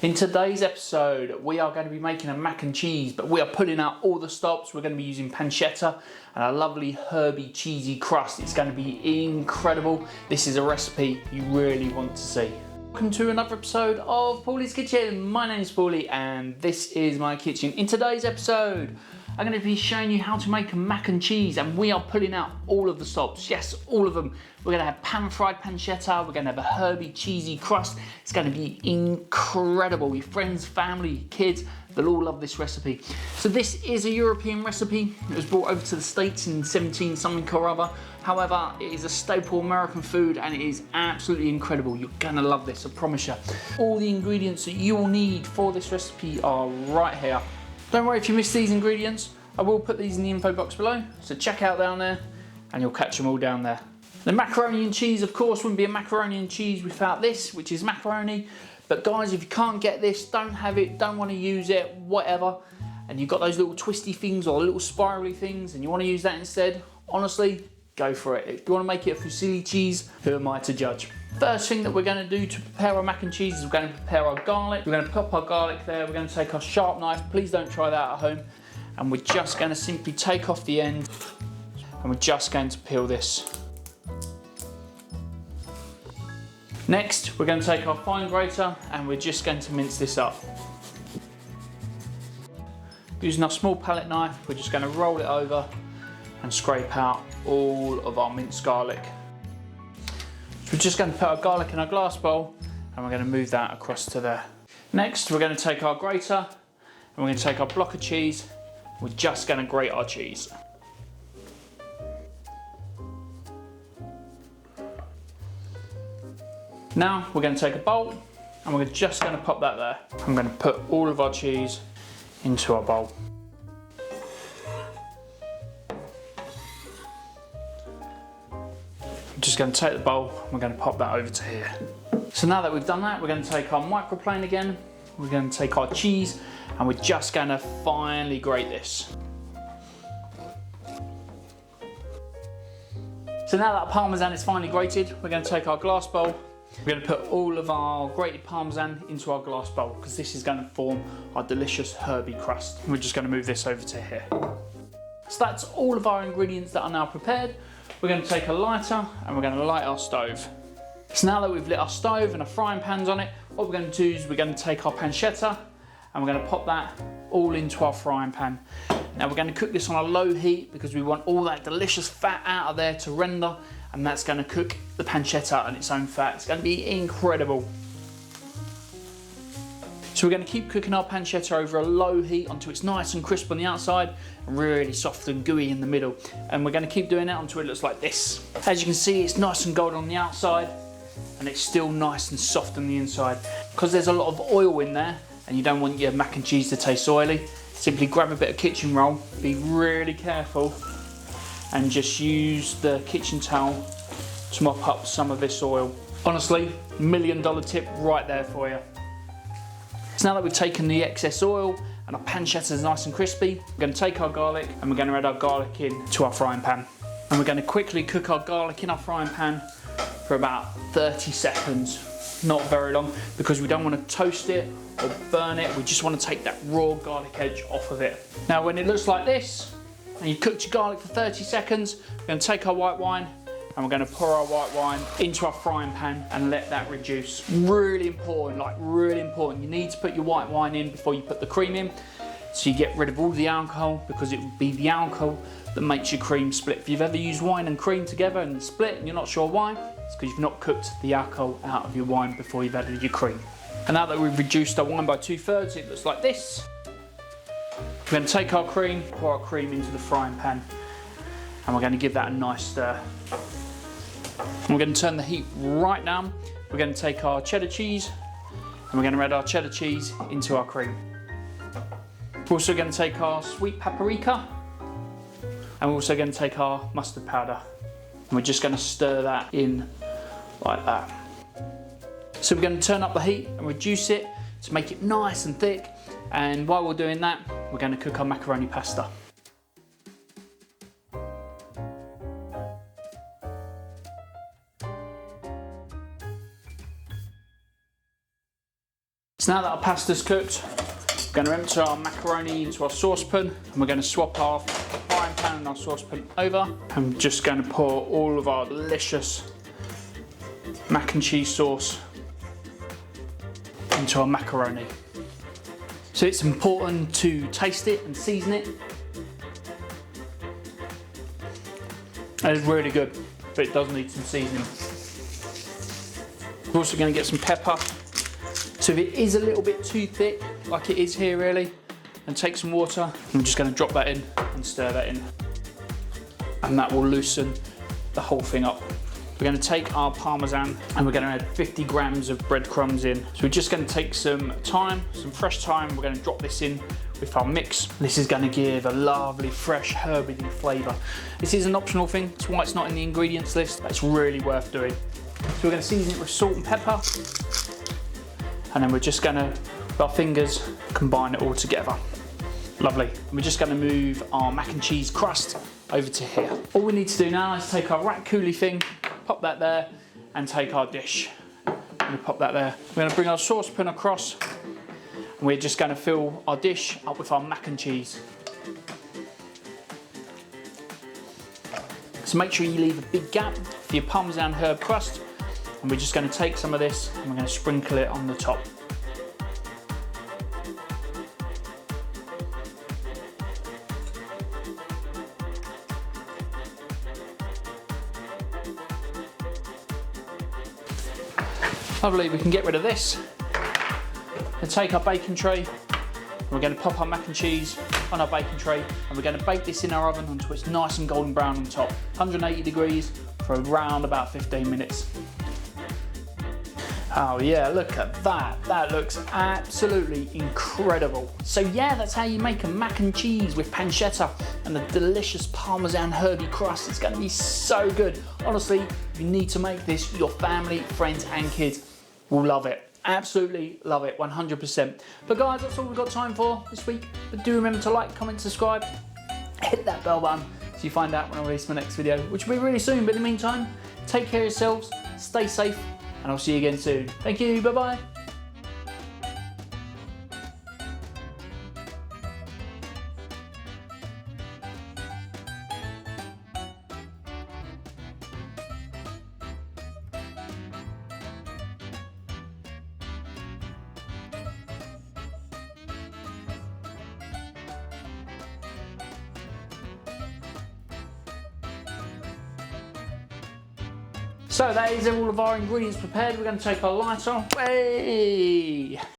In today's episode, we are going to be making a mac and cheese, but we are pulling out all the stops. We're going to be using pancetta and a lovely herby cheesy crust. It's going to be incredible. This is a recipe you really want to see. Welcome to another episode of Paulies Kitchen. My name is Paulie and this is my kitchen. In today's episode, I'm going to be showing you how to make a mac and cheese, and we are pulling out all of the stops. Yes, all of them. We're going to have pan-fried pancetta, we're going to have a herby cheesy crust. It's going to be incredible. Your friends, family, kids, they'll all love this recipe. So this is a European recipe. It was brought over to the States in 17 something or other. However, it is a staple American food and it is absolutely incredible. You're going to love this, I promise you. All the ingredients that you'll need for this recipe are right here. Don't worry if you miss these ingredients, I will put these in the info box below, so check out down there and you'll catch them all down there. The macaroni and cheese, of course, wouldn't be a macaroni and cheese without this, which is macaroni. But guys, if you can't get this, don't have it, don't want to use it, whatever, and you've got those little twisty things or little spirally things and you want to use that instead, honestly, go for it. If you want to make it a fusilli cheese, who am I to judge? First thing that we're going to do to prepare our mac and cheese is we're going to prepare our garlic. We're going to pop our garlic there. We're going to take our sharp knife. Please don't try that at home. And we're just going to simply take off the end and we're just going to peel this. Next, we're going to take our fine grater and we're just going to mince this up. Using our small palette knife, we're just going to roll it over and scrape out all of our minced garlic. So we're just going to put our garlic in our glass bowl and we're going to move that across to there. Next, we're going to take our grater and we're going to take our block of cheese. We're just going to grate our cheese. Now we're going to take a bowl and we're just going to pop that there. I'm going to put all of our cheese into our bowl. I'm just going to take the bowl and we're going to pop that over to here. So now that we've done that, we're going to take our microplane again. We're going to take our cheese and we're just going to finely grate this. So now that parmesan is finely grated, we're going to take our glass bowl. We're going to put all of our grated parmesan into our glass bowl because this is going to form our delicious herby crust. We're just going to move this over to here. So that's all of our ingredients that are now prepared. We're going to take a lighter and we're going to light our stove. So now that we've lit our stove and our frying pan's on it, what we're going to do is we're going to take our pancetta and we're going to pop that all into our frying pan. Now we're going to cook this on a low heat because we want all that delicious fat out of there to render, and that's going to cook the pancetta in its own fat. It's going to be incredible. So we're going to keep cooking our pancetta over a low heat until it's nice and crisp on the outside and really soft and gooey in the middle. And we're going to keep doing it until it looks like this. As you can see, it's nice and golden on the outside and it's still nice and soft on the inside. Because there's a lot of oil in there and you don't want your mac and cheese to taste oily, simply grab a bit of kitchen roll, be really careful and just use the kitchen towel to mop up some of this oil. Honestly, $1 million tip right there for you. So now that we've taken the excess oil and our pancetta is nice and crispy, we're going to take our garlic and we're going to add our garlic into our frying pan. And we're going to quickly cook our garlic in our frying pan for about 30 seconds. Not very long because we don't want to toast it or burn it. We just want to take that raw garlic edge off of it. Now when it looks like this and you've cooked your garlic for 30 seconds, we're going to take our white wine and we're going to pour our white wine into our frying pan and let that reduce. Really important, like really important. You need to put your white wine in before you put the cream in so you get rid of all the alcohol, because it would be the alcohol that makes your cream split. If you've ever used wine and cream together and split and you're not sure why, it's because you've not cooked the alcohol out of your wine before you've added your cream. And now that we've reduced our wine by 2/3, it looks like this. We're going to take our cream, pour our cream into the frying pan, and we're going to give that a nice stir. And we're going to turn the heat right down. We're going to take our cheddar cheese and we're going to add our cheddar cheese into our cream. We're also going to take our sweet paprika and we're also going to take our mustard powder. And we're just going to stir that in like that. So we're going to turn up the heat and reduce it to make it nice and thick. And while we're doing that, we're going to cook our macaroni pasta. So now that our pasta's cooked, we're going to empty our macaroni into our saucepan, and we're going to swap our frying pan and our saucepan over. I'm just going to pour all of our delicious mac and cheese sauce into our macaroni. So it's important to taste it and season it. It's really good, but it does need some seasoning. We're also going to get some pepper. So if it is a little bit too thick, like it is here really, and take some water, I'm just going to drop that in and stir that in. And that will loosen the whole thing up. We're going to take our parmesan and we're going to add 50 grams of breadcrumbs in. So we're just going to take some thyme, some fresh thyme. We're going to drop this in with our mix. This is going to give a lovely, fresh, herby flavour. This is an optional thing. That's why it's not in the ingredients list, but it's really worth doing. So we're going to season it with salt and pepper. And then we're just going to, with our fingers, combine it all together. Lovely. We're just going to move our mac and cheese crust over to here. All we need to do now is take our ratatouille thing, pop that there, and take our dish. And pop that there. We're going to bring our saucepan across, and we're just going to fill our dish up with our mac and cheese. So make sure you leave a big gap for your parmesan herb crust. And we're just going to take some of this and we're going to sprinkle it on the top. Lovely, we can get rid of this. We'll take our baking tray. We're going to pop our mac and cheese on our baking tray, and we're going to bake this in our oven until it's nice and golden brown on top. 180 degrees for around about 15 minutes. Oh yeah, look at that. That looks absolutely incredible. So yeah, that's how you make a mac and cheese with pancetta and the delicious parmesan herby crust. It's gonna be so good. Honestly, you need to make this. Your family, friends and kids will love it. Absolutely love it, 100%. But guys, that's all we've got time for this week. But do remember to like, comment, subscribe, hit that bell button so you find out when I release my next video, which will be really soon. But in the meantime, take care of yourselves, stay safe, and I'll see you again soon. Thank you, bye-bye. So that is all of our ingredients prepared. We're going to take our lighter. Way!